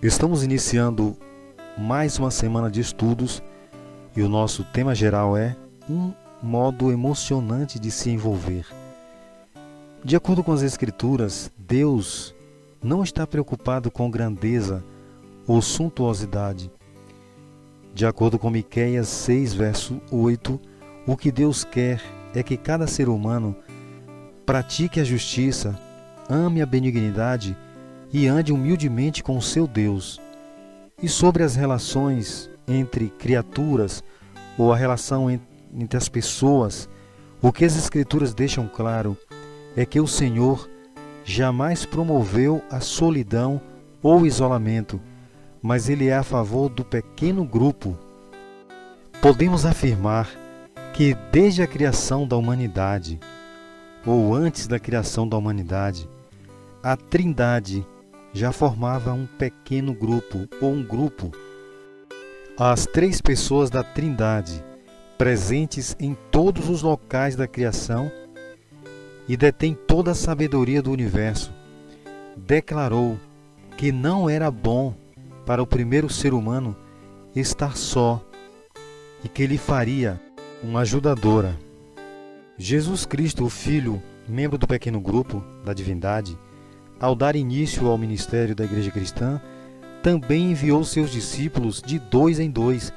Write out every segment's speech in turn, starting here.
Estamos iniciando mais uma semana de estudos e o nosso tema geral é um modo emocionante de se envolver. De acordo com as Escrituras, Deus não está preocupado com grandeza ou suntuosidade. De acordo com Miqueias 6, verso 8, o que Deus quer é que cada ser humano pratique a justiça, ame a benignidade e ande humildemente com o seu Deus. E sobre as relações entre criaturas ou a relação entre as pessoas, o que as Escrituras deixam claro é que o Senhor jamais promoveu a solidão ou o isolamento, mas Ele é a favor do pequeno grupo. Podemos afirmar que desde a criação da humanidade, ou antes da criação da humanidade, a Trindade já formava um pequeno grupo, ou um grupo. As três pessoas da Trindade, presentes em todos os locais da criação e detém toda a sabedoria do universo, declarou que não era bom para o primeiro ser humano estar só e que lhe faria uma ajudadora. Jesus Cristo, o Filho, membro do pequeno grupo da divindade, ao dar início ao ministério da Igreja Cristã, também enviou seus discípulos de 2 em 2.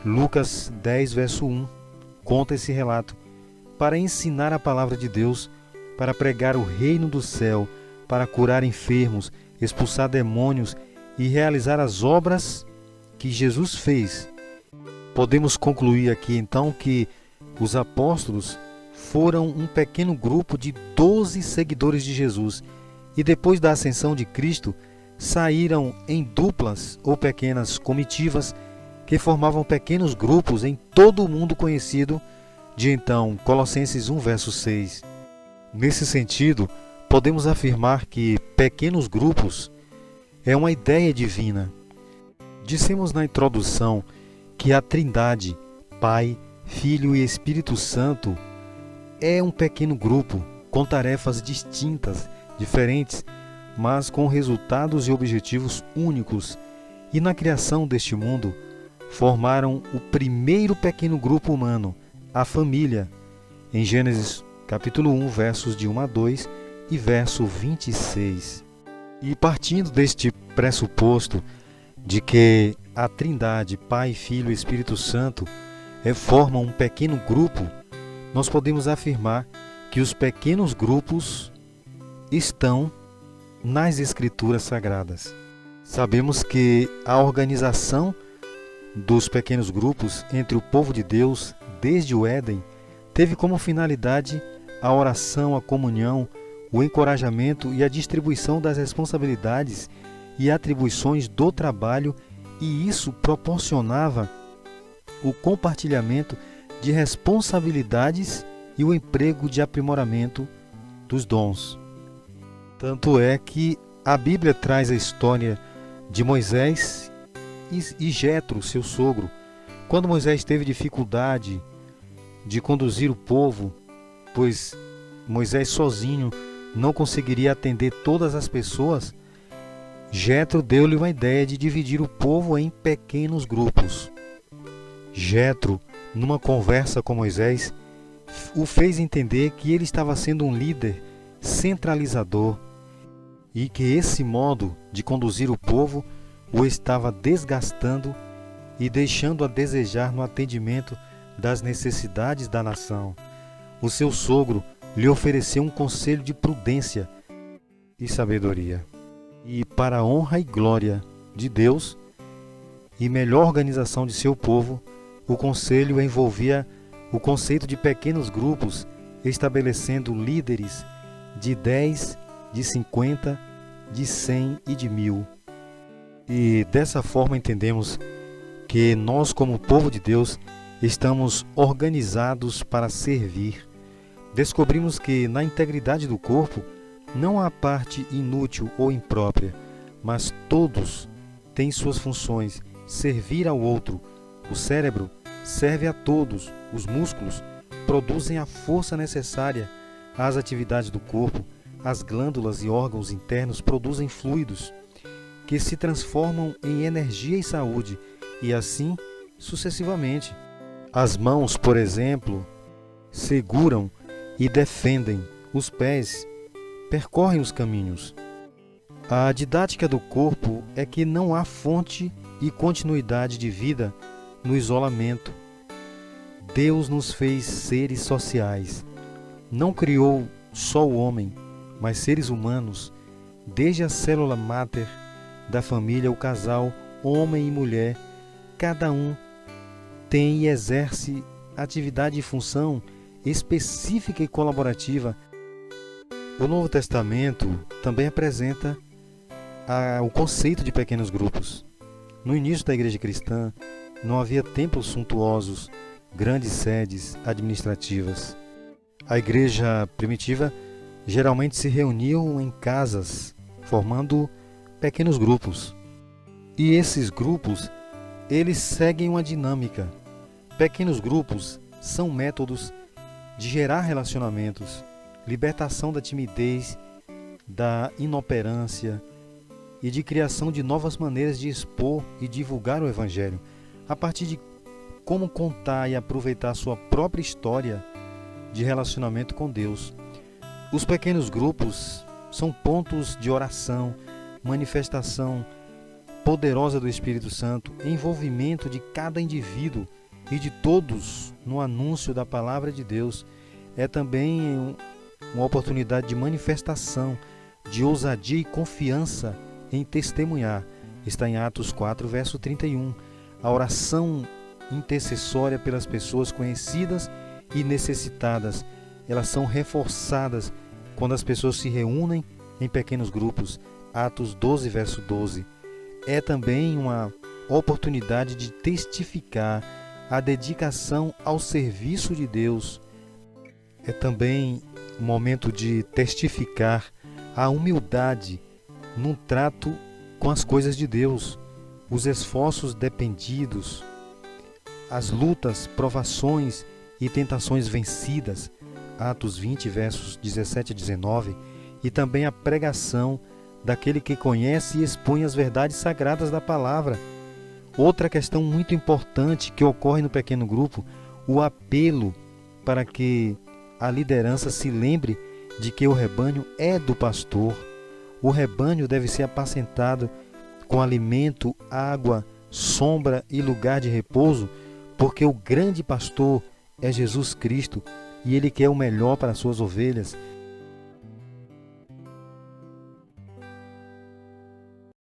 Lucas 10, verso 1, conta esse relato, para ensinar a palavra de Deus, para pregar o reino do céu, para curar enfermos, expulsar demônios e realizar as obras que Jesus fez. Podemos concluir aqui então que os apóstolos foram um pequeno grupo de 12 seguidores de Jesus e depois da ascensão de Cristo saíram em duplas ou pequenas comitivas que formavam pequenos grupos em todo o mundo conhecido de então. Colossenses 1, verso 6. Nesse sentido, podemos afirmar que pequenos grupos é uma ideia divina. Dissemos na introdução que a Trindade, Pai, Filho e Espírito Santo, é um pequeno grupo com tarefas distintas, diferentes, mas com resultados e objetivos únicos. E na criação deste mundo, formaram o primeiro pequeno grupo humano, a família, em Gênesis capítulo 1, versos de 1 a 2 e verso 26. E partindo deste pressuposto de que a Trindade, Pai, Filho e Espírito Santo, formam um pequeno grupo, nós podemos afirmar que os pequenos grupos estão nas Escrituras Sagradas. Sabemos que a organização dos pequenos grupos entre o povo de Deus, desde o Éden, teve como finalidade a oração, a comunhão, o encorajamento e a distribuição das responsabilidades e atribuições do trabalho, e isso proporcionava o compartilhamento de responsabilidades e o emprego de aprimoramento dos dons. Tanto é que a Bíblia traz a história de Moisés e Jetro, seu sogro. Quando Moisés teve dificuldade de conduzir o povo, pois Moisés sozinho não conseguiria atender todas as pessoas, Jetro deu-lhe uma ideia de dividir o povo em pequenos grupos. Jetro, numa conversa com Moisés, o fez entender que ele estava sendo um líder centralizador e que esse modo de conduzir o povo o estava desgastando e deixando a desejar no atendimento das necessidades da nação. O seu sogro lhe ofereceu um conselho de prudência e sabedoria. E para a honra e glória de Deus e melhor organização de seu povo, o conselho envolvia o conceito de pequenos grupos, estabelecendo líderes de 10, de 50, de 100 e de 1000. E dessa forma entendemos que nós, como povo de Deus, estamos organizados para servir. Descobrimos que na integridade do corpo não há parte inútil ou imprópria, mas todos têm suas funções: servir ao outro. O cérebro serve a todos, os músculos produzem a força necessária às atividades do corpo, as glândulas e órgãos internos produzem fluidos, que se transformam em energia e saúde, e assim sucessivamente. As mãos, por exemplo, seguram e defendem, os pés percorrem os caminhos. A didática do corpo é que não há fonte e continuidade de vida no isolamento. Deus nos fez seres sociais. Não criou só o homem, mas seres humanos, desde a célula máter da família, o casal, homem e mulher, cada um tem e exerce atividade e função específica e colaborativa. O Novo Testamento também apresenta o conceito de pequenos grupos. No início da igreja cristã, não havia templos suntuosos, grandes sedes administrativas. A igreja primitiva geralmente se reuniam em casas, formando pequenos grupos. E esses grupos, eles seguem uma dinâmica. Pequenos grupos são métodos de gerar relacionamentos, libertação da timidez, da inoperância e de criação de novas maneiras de expor e divulgar o Evangelho, a partir de como contar e aproveitar a sua própria história de relacionamento com Deus. Os pequenos grupos são pontos de oração, manifestação poderosa do Espírito Santo, envolvimento de cada indivíduo e de todos no anúncio da palavra de Deus. É também uma oportunidade de manifestação, de ousadia e confiança em testemunhar. Está em Atos 4, verso 31. A oração intercessória pelas pessoas conhecidas e necessitadas, elas são reforçadas quando as pessoas se reúnem em pequenos grupos. Atos 12, verso 12. É também uma oportunidade de testificar a dedicação ao serviço de Deus. É também um momento de testificar a humildade num trato com as coisas de Deus, os esforços dependidos, as lutas, provações e tentações vencidas, Atos 20, versos 17 a 19, e também a pregação daquele que conhece e expõe as verdades sagradas da palavra. Outra questão muito importante que ocorre no pequeno grupo, o apelo para que a liderança se lembre de que o rebanho é do pastor. O rebanho deve ser apacentado com alimento, água, sombra e lugar de repouso, porque o grande pastor é Jesus Cristo e Ele quer o melhor para as suas ovelhas.